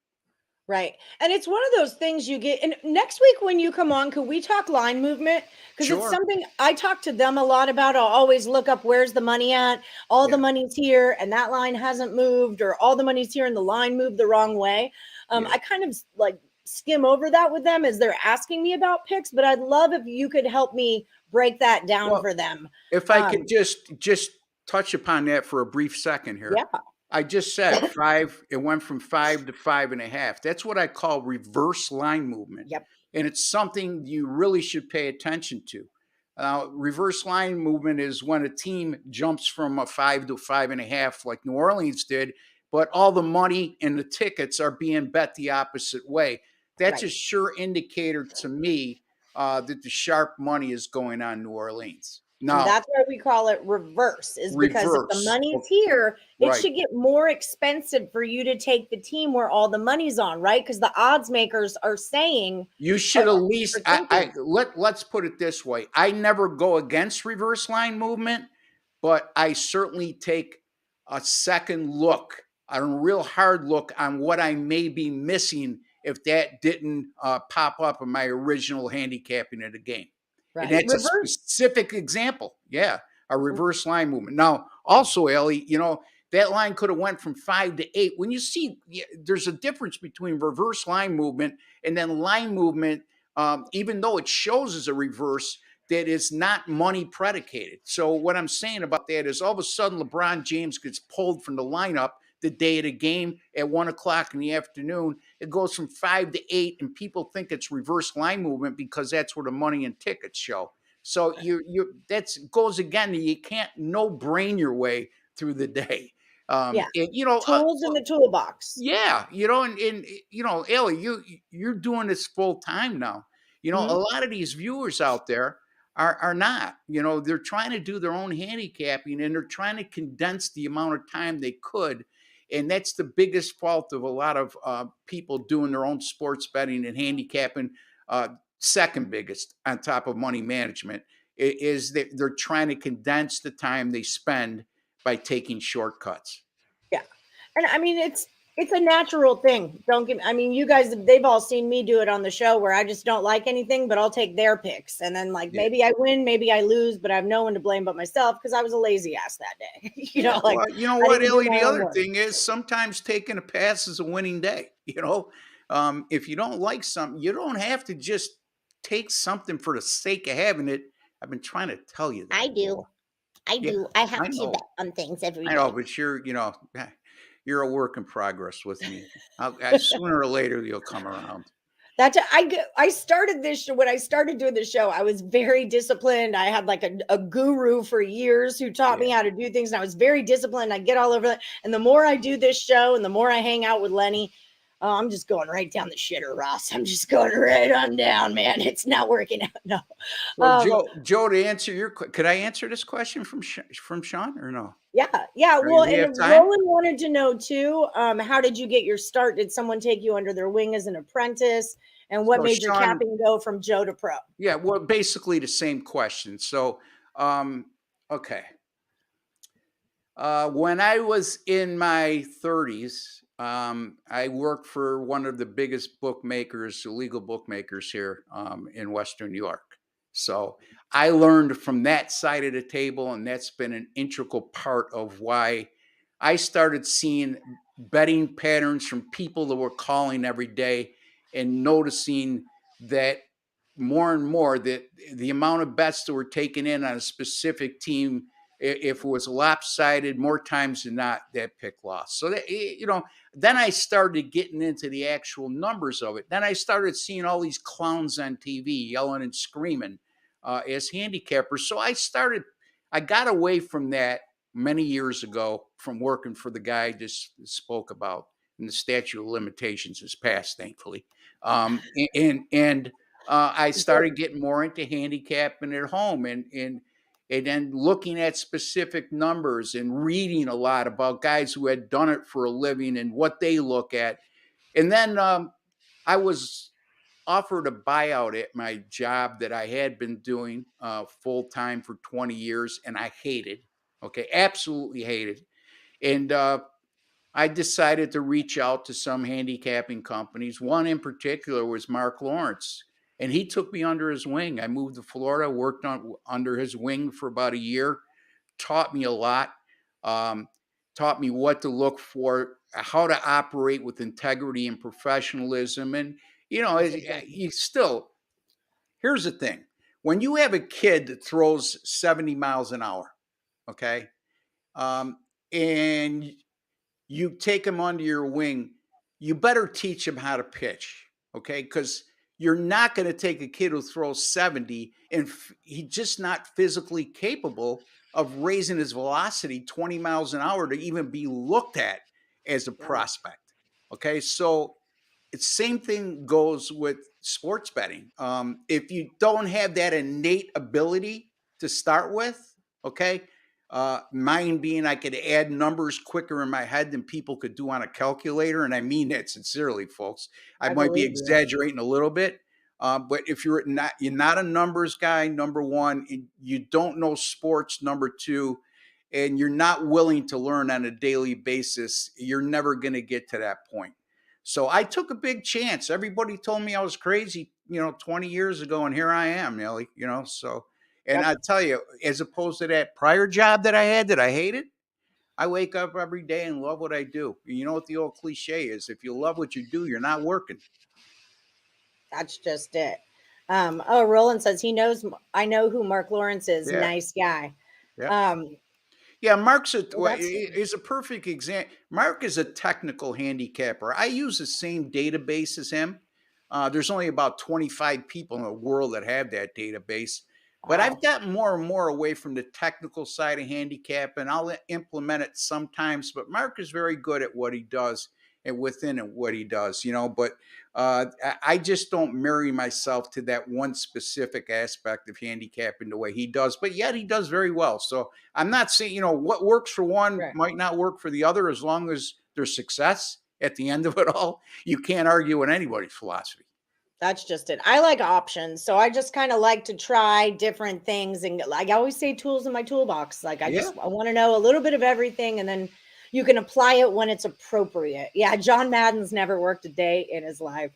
Right. And it's one of those things you get. And next week when you come on, could we talk line movement? Because it's something I talk to them a lot about. I'll always look up where's the money at. All the money's here and that line hasn't moved, or all the money's here and the line moved the wrong way. I kind of like skim over that with them as they're asking me about picks, but I'd love if you could help me break that down for them. If I could just touch upon that for a brief second here. Yeah. I just said 5, it went from 5 to 5.5. That's what I call reverse line movement. Yep. And it's something you really should pay attention to. Reverse line movement is when a team jumps from a 5 to 5.5 like New Orleans did, but all the money and the tickets are being bet the opposite way. That's a sure indicator to me that the sharp money is going on New Orleans. No, and that's why we call it reverse, is because if the money's here, it should get more expensive for you to take the team where all the money's on, right? Because the odds makers are saying you should at least. Let's put it this way: I never go against reverse line movement, but I certainly take a second look a real hard look on what I may be missing if that didn't pop up in my original handicapping of the game. And Right. that's a Reverse. specific example. Yeah, a reverse line movement. Now, also, Ellie, that line could have went from 5 to 8. When you see, there's a difference between reverse line movement and then line movement, even though it shows as a reverse, that is not money predicated. So what I'm saying about that is all of a sudden LeBron James gets pulled from the lineup the day of the game at 1:00 in the afternoon. It goes from 5 to 8, and people think it's reverse line movement because that's where the money and tickets show. So that goes again. You can't no brain your way through the day. Yeah. And, Tools in the toolbox. yeah, and Ellie, you're doing this full time now. A lot of these viewers out there are not. They're trying to do their own handicapping, and they're trying to condense the amount of time they could. And that's the biggest fault of a lot of people doing their own sports betting and handicapping. Second biggest on top of money management is that they're trying to condense the time they spend by taking shortcuts. Yeah. And I mean, it's a natural thing. You guys, they've all seen me do it on the show where I just don't like anything, but I'll take their picks. And then maybe I win, maybe I lose, but I have no one to blame but myself because I was a lazy ass that day. You know what, Ellie? The other thing is sometimes taking a pass is a winning day. If you don't like something, you don't have to just take something for the sake of having it. I've been trying to tell you that. I do. I have to bet on things every day. I know, but you're a work in progress with me. Sooner or later, you'll come around. I started this when I started doing the show. I was very disciplined. I had like a guru for years who taught me how to do things. And I was very disciplined. I get all over it. And the more I do this show and the more I hang out with Lenny, I'm just going right down the shitter, Ross. I'm just going right on down, man. It's not working out. No. Well, Joe, to answer could I answer this question from Sean or no? Yeah. Well, and Roland wanted to know too, how did you get your start? Did someone take you under their wing as an apprentice? And what made your capping go from Joe to pro? Yeah, well, basically the same question. So, okay. When I was in my 30s, I worked for one of the biggest bookmakers, illegal bookmakers here in Western New York. So I learned from that side of the table, and that's been an integral part of why I started seeing betting patterns from people that were calling every day and noticing that more and more that the amount of bets that were taken in on a specific team, if it was lopsided, more times than not, that pick lost. So that, then I started getting into the actual numbers of it. Then I started seeing all these clowns on TV yelling and screaming as handicappers. So I got away from that many years ago from working for the guy I just spoke about, and the statute of limitations is passed, thankfully. I started getting more into handicapping at home and then looking at specific numbers and reading a lot about guys who had done it for a living and what they look at. And then I was offered a buyout at my job that I had been doing full time for 20 years, and I hated. Okay, absolutely hated. And I decided to reach out to some handicapping companies. One in particular was Mark Lawrence, and he took me under his wing. I moved to Florida, worked under his wing for about a year, taught me a lot, taught me what to look for, how to operate with integrity and professionalism. And, here's the thing. When you have a kid that throws 70 miles an hour, okay, and you take him under your wing, you better teach him how to pitch, okay? Because you're not going to take a kid who throws 70 and he's just not physically capable of raising his velocity 20 miles an hour to even be looked at as a prospect, okay? So it's same thing goes with sports betting. If you don't have that innate ability to start with, okay, mine being I could add numbers quicker in my head than people could do on a calculator. And I mean that sincerely, folks. I might be exaggerating a little bit, but if you're not a numbers guy, number one, you don't know sports, number two, and you're not willing to learn on a daily basis, you're never going to get to that point. So I took a big chance. Everybody told me I was crazy, 20 years ago, and here I am, Nelly, so. And I tell you, as opposed to that prior job that I had that I hated, I wake up every day and love what I do. You know what the old cliche is? If you love what you do, you're not working. That's just it. Roland says he knows. I know who Mark Lawrence is. Yeah. Nice guy. Yeah. Yeah, Mark's is a perfect example. Mark is a technical handicapper. I use the same database as him. There's only about 25 people in the world that have that database. But I've gotten more and more away from the technical side of handicap, and I'll implement it sometimes. But Mark is very good at what he does and within what he does, But I just don't marry myself to that one specific aspect of handicapping the way he does. But yet he does very well. So I'm not saying, what works for one might not work for the other, as long as there's success at the end of it all. You can't argue with anybody's philosophy. That's just it. I like options. So I just kind of like to try different things. And like I always say, tools in my toolbox. Like I want to know a little bit of everything, and then you can apply it when it's appropriate. Yeah. John Madden's never worked a day in his life.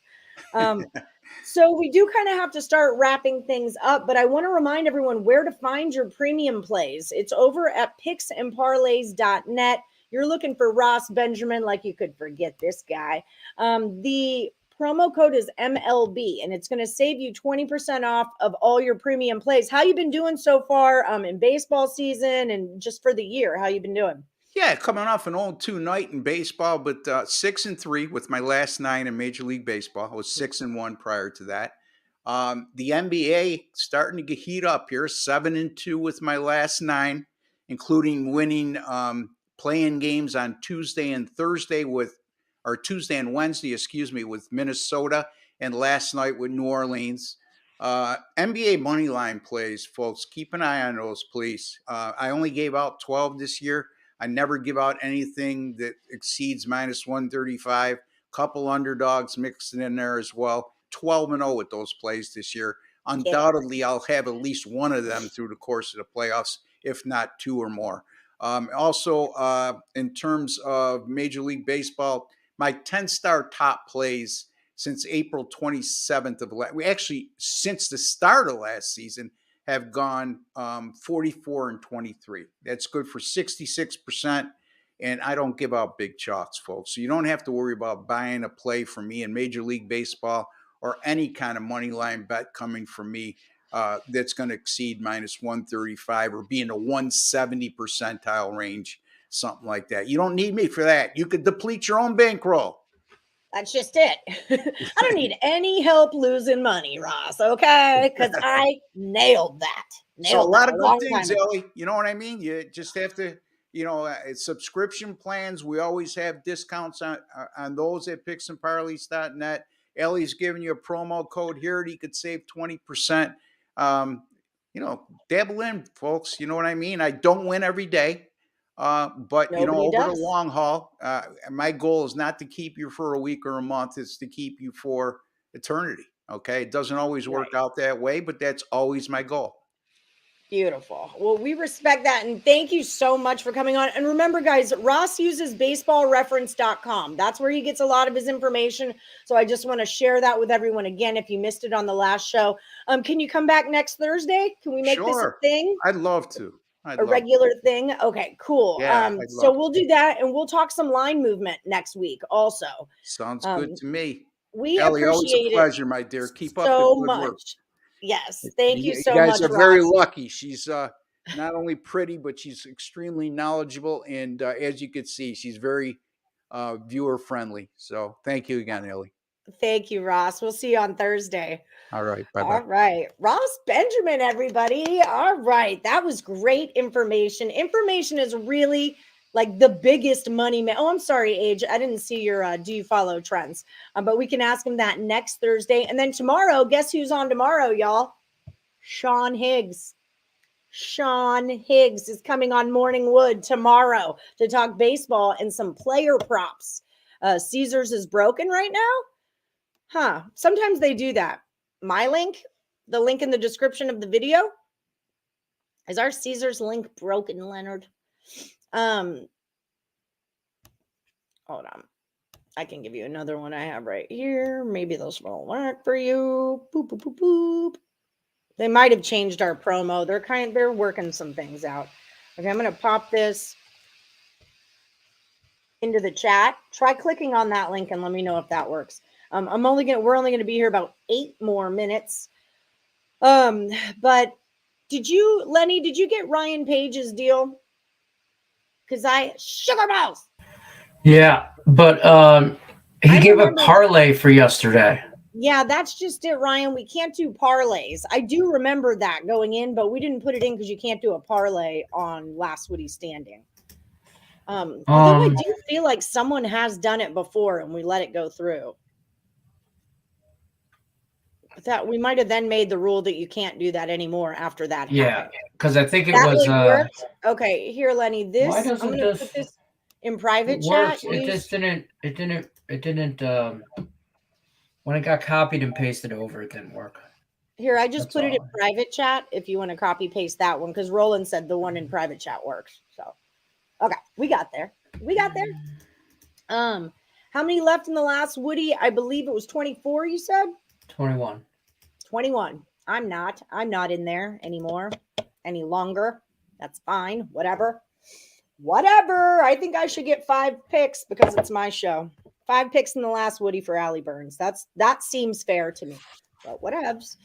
So we do kind of have to start wrapping things up, but I want to remind everyone where to find your premium plays. It's over at picksandparlays.net. You're looking for Ross Benjamin, like you could forget this guy. The promo code is MLB, and it's going to save you 20% off of all your premium plays. How you been doing so far in baseball season and just for the year? How you been doing? Yeah, coming off an 0-2 night in baseball, but 6-3 with my last 9 in Major League Baseball. I was 6-1 prior to that. The NBA starting to heat up here, 7-2 with my last 9, including winning playing games on Tuesday and Thursday Tuesday and Wednesday, with Minnesota, and last night with New Orleans. NBA money line plays, folks. Keep an eye on those, please. I only gave out 12 this year. I never give out anything that exceeds minus 135. Couple underdogs mixed in there as well. 12-0 with those plays this year. Undoubtedly, I'll have at least one of them through the course of the playoffs, if not 2 or more. Also, in terms of Major League Baseball, my 10-star top plays since April 27th since the start of last season, have gone 44-23. That's good for 66%. And I don't give out big chalks, folks. So you don't have to worry about buying a play from me in Major League Baseball or any kind of money line bet coming from me that's going to exceed minus 135 or be in the 170 percentile range, something like that. You don't need me for that. You could deplete your own bankroll. That's just it. I don't need any help losing money, Ross, okay? Because I nailed that. So a lot of good things, Ellie. You know what I mean? You just have to, subscription plans. We always have discounts on those at picksandparlays.net. Ellie's giving you a promo code here that you could save 20%. Dabble in, folks. You know what I mean? I don't win every day. But over the long haul, my goal is not to keep you for a week or a month. It's to keep you for eternity. Okay. It doesn't always work out that way, but that's always my goal. Beautiful. Well, we respect that. And thank you so much for coming on. And remember, guys, Ross uses baseballreference.com. That's where he gets a lot of his information. So I just want to share that with everyone again. If you missed it on the last show, can you come back next Thursday? Can we make this a thing? I'd love to. A regular thing. Okay, cool. Yeah, so we'll do that, and we'll talk some line movement next week also. Sounds good to me. We Ellie, appreciate always a pleasure, my dear. Keep up so the good much. Work. Yes, thank you so much. much. You guys are very lucky. She's not only pretty, but she's extremely knowledgeable, and as you can see, she's very viewer friendly. So thank you again, Ellie. Thank you, Ross. We'll see you on Thursday. All right. Bye-bye. All right. Ross Benjamin, everybody. All right. That was great information. Information is really like the biggest money. Oh, I'm sorry, Age. I didn't see your do you follow trends. But we can ask him that next Thursday. And then tomorrow, guess who's on tomorrow, y'all? Sean Higgs. Sean Higgs is coming on Morning Wood tomorrow to talk baseball and some player props. Caesars is broken right now? Huh. Sometimes they do that. My link, the link in the description of the video. Is our Caesars link broken, Leonard? Hold on. I can give you another one I have right here. Maybe those won't work for you. Boop, boop, boop, boop. They might have changed our promo. They're working some things out. Okay, I'm going to pop this into the chat. Try clicking on that link and let me know if that works. We're only going to be here about 8 more minutes. But Lenny, did you get Ryan Page's deal? Because sugar mouse. Yeah, but he gave a parlay for yesterday. Yeah, that's just it, Ryan. We can't do parlays. I do remember that going in, but we didn't put it in because you can't do a parlay on Last Woody Standing. Although I do feel like someone has done it before and we let it go through. That we might have then made the rule that you can't do that anymore after that happened. Yeah, because I think it was worked. Okay, here, Lenny. Why doesn't I'm gonna put this in private chat. It just didn't. It didn't. When it got copied and pasted over, it didn't work. Here, I just put it in private chat. If you want to copy paste that one, because Roland said the one in private chat works. So, okay, we got there. How many left in the last Woody? I believe it was 24. You said 21. 21. I'm not in there anymore, any longer. That's fine. Whatever. I think I should get 5 picks because it's my show. 5 picks in the last Woody for Allie Burns. That seems fair to me. But whatevs.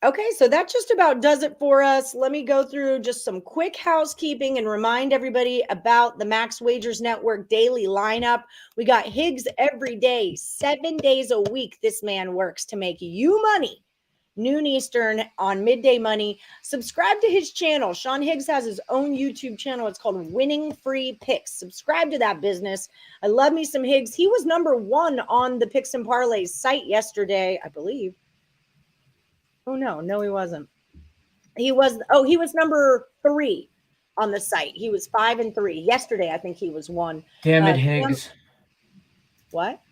Okay, so that just about does it for us. Let me go through just some quick housekeeping and remind everybody about the Max Wagers Network daily lineup. We got Higgs every day, 7 days a week. This man works to make you money. Noon Eastern on Midday Money. Subscribe to his channel. Sean Higgs has his own YouTube channel. It's called Winning Free Picks. Subscribe to that business. I love me some Higgs. He was number 1 on the Picks and Parlays site yesterday, I believe. Oh, no, he wasn't. He was number 3 on the site. He was 5 and 3. Yesterday, I think he was 1. Damn it, Higgs. What?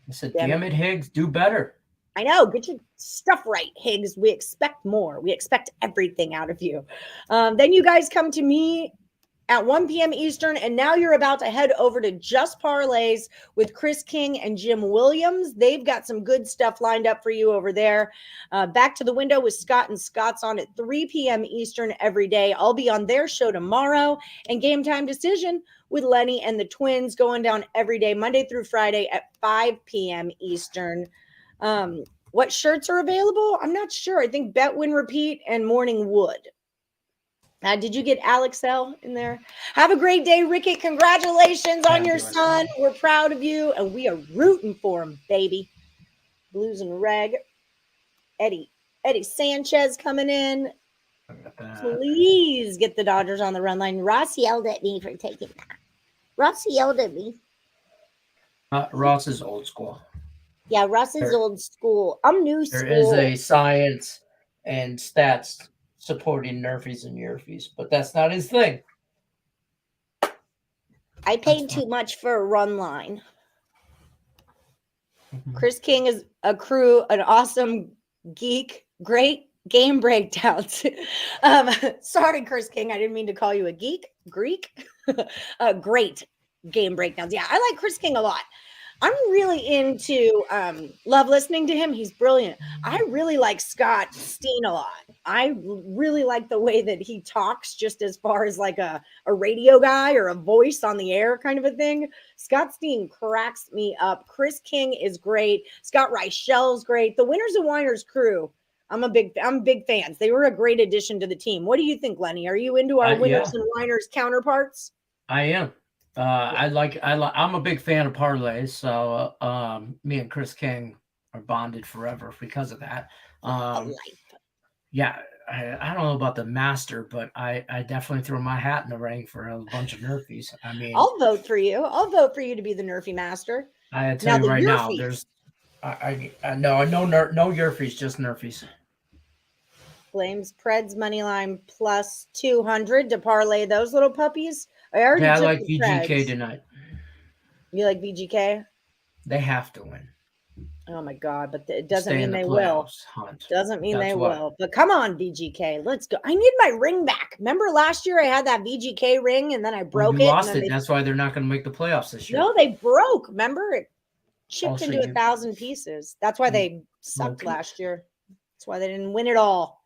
I said, damn it, Higgs, do better. I know. Get your stuff right, Higgs. We expect more. We expect everything out of you. Then you guys come to me at 1 p.m. Eastern, and now you're about to head over to Just Parlays with Chris King and Jim Williams. They've got some good stuff lined up for you over there. Back to the Window with Scott, and Scott's on at 3 p.m. Eastern every day. I'll be on their show tomorrow. And Game Time Decision with Lenny and the Twins going down every day, Monday through Friday at 5 p.m. Eastern. What shirts are available? I'm not sure. I think Bet, Win, Repeat and Morning Wood. Did you get Alex L in there? Have a great day, Ricky. Congratulations on your son. We're proud of you, and we are rooting for him, baby. Blues and Reg. Eddie Sanchez coming in. Please get the Dodgers on the run line. Ross yelled at me for taking that. Ross yelled at me. Ross is old school. Yeah, Ross is old school. I'm new school. There is a science and stats supporting Nerfies and Yerfies, but that's not his thing. I paid too much for a run line. Chris King is an awesome geek. Great game breakdowns. Sorry, Chris King. I didn't mean to call you a geek. Greek. Great game breakdowns. Yeah, I like Chris King a lot. I'm really into love listening to him. He's brilliant. I really like Scott Steen a lot. I really like the way that he talks, just as far as like a radio guy or a voice on the air kind of a thing. Scott Steen cracks me up. Chris King is great. Scott Reichel's great. The Winners and Winers crew. I'm big fans. They were a great addition to the team. What do you think, Lenny? Are you into our Winners and Winers counterparts? I am. I'm a big fan of parlays, so me and Chris King are bonded forever because of that. Yeah, I don't know about the master, but I definitely throw my hat in the ring for a bunch of Nerfies. I mean, I'll vote for you. I'll vote for you to be the Nerfie master. I tell you right now, there's no Yerfies, just Nerfies. Flames Preds money line plus 200 to parlay those little puppies. I like VGK tonight. You like VGK? They have to win. Oh my God! But it doesn't Stay mean in the they will. playoffs, Hunt. Doesn't mean That's they why. will. But come on, VGK, let's go. I need my ring back. Remember last year I had that VGK ring and then I broke You it. lost it. That's why they're not going to make the playoffs this year. No, they broke. Remember, it chipped Also, into 1,000 pieces. That's why they sucked last year. That's why they didn't win it all.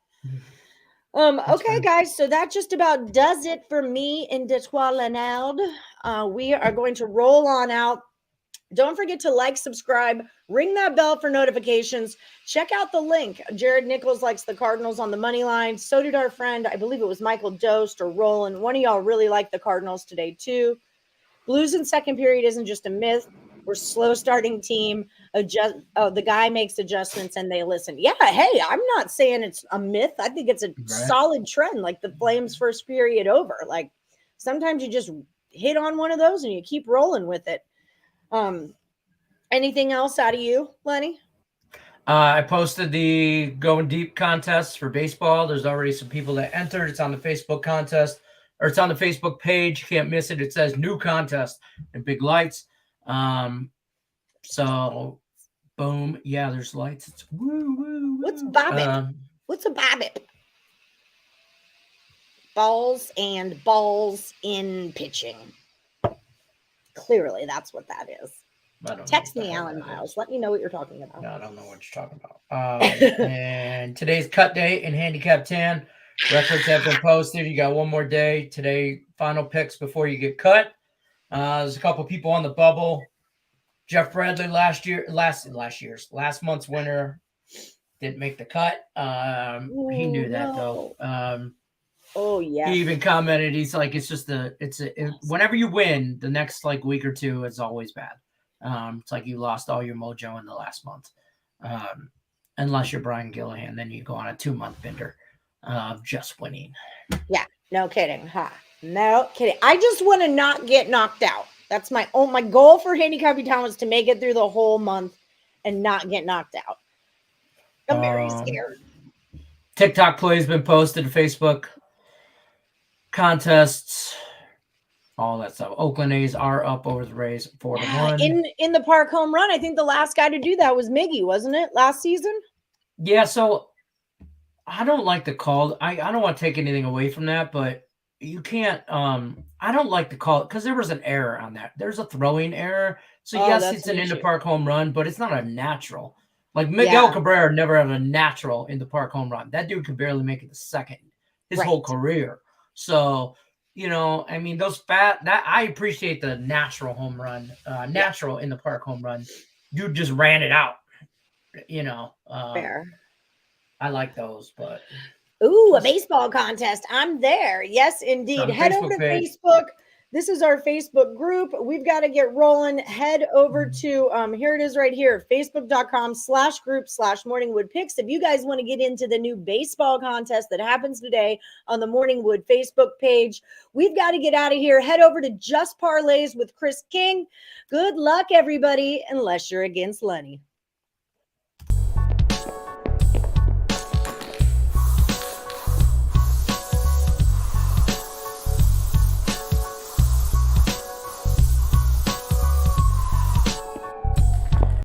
Okay, guys. So that just about does it for me in Detroit Lenard. We are going to roll on out. Don't forget to like, subscribe, ring that bell for notifications. Check out the link. Jared Nichols likes the Cardinals on the money line. So did our friend, I believe it was Michael Dost or Roland. One of y'all really liked the Cardinals today too. Blues in second period isn't just a myth. We're slow starting team. The guy makes adjustments and they listen. Yeah, hey, I'm not saying it's a myth. I think it's a solid trend, like the Flames' first period over. Like sometimes you just hit on one of those and you keep rolling with it. Anything else out of you, Lenny? I posted the Going Deep contest for baseball. There's already some people that entered. It's on the Facebook contest, or it's on the Facebook page. You can't miss it. It says new contest in big lights. So boom. Yeah, there's lights. It's woo, woo, woo. What's bobbip? What's a bobbip? Balls and balls in pitching. Clearly, that's what that is. Text me, Alan Miles. Let me know what you're talking about. No, I don't know what you're talking about. And today's cut day in Handicap 10. Records have been posted. You got one more day. Today, final picks before you get cut. There's a couple people on the bubble. Jeff Bradley last month's winner didn't make the cut. He knew that though. Oh yeah. He even commented. He's like, whenever you win, the next like week or two, it's always bad. It's like you lost all your mojo in the last month. Unless you're Brian Gillihan, then you go on a 2-month bender of just winning. Yeah, no kidding. No kidding. I just want to not get knocked out. That's my goal for Handicapping Town was to make it through the whole month and not get knocked out. I'm very scared. TikTok play has been posted to Facebook. Contests, all that stuff. Oakland A's are up over the Rays 4-1. In the park home run, I think the last guy to do that was Miggy, wasn't it? Last season? Yeah, so I don't like the call. I don't want to take anything away from that, but you can't I don't like the call because there was an error on that. There's a throwing error. So yes, it's an in the park home run, but it's not a natural. Like Miguel Cabrera never had a natural in the park home run. That dude could barely make it the second his whole career. So, I mean, I appreciate the natural home run, natural in the park home run. Dude just ran it out, Fair. I like those, but. Ooh, a baseball contest. I'm there. Yes, indeed. Head over to Facebook. This is our Facebook group. We've got to get rolling. Head over to, here it is right here, facebook.com/group/Morningwood Picks. If you guys want to get into the new baseball contest that happens today on the Morningwood Facebook page, we've got to get out of here. Head over to Just Parlays with Chris King. Good luck, everybody, unless you're against Lenny.